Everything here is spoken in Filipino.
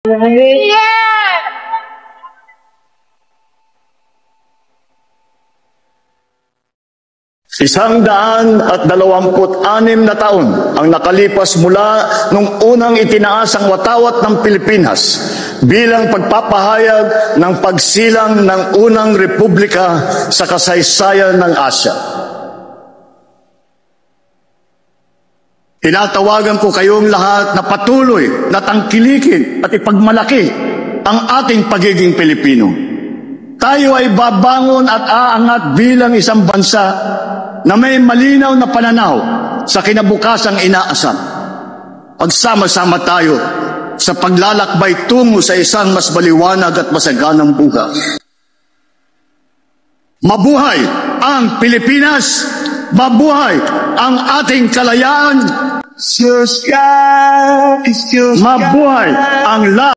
$126 na taon ang nakalipas mula nung unang itinaas ang watawat ng Pilipinas bilang pagpapahayag ng pagsilang ng unang republika sa kasaysayan ng Asya. Tinatawagan ko kayong lahat na patuloy na tangkilikin at ipagmalaki ang ating pagiging Pilipino. Tayo ay babangon at aangat bilang isang bansa na may malinaw na pananaw sa kinabukasang inaasam. Pagsama-sama tayo sa paglalakbay tungo sa isang mas maliwanag at masaganang buhay. Mabuhay ang Pilipinas! Mabuhay ang ating kalayaan! Mabuhay ang lahat!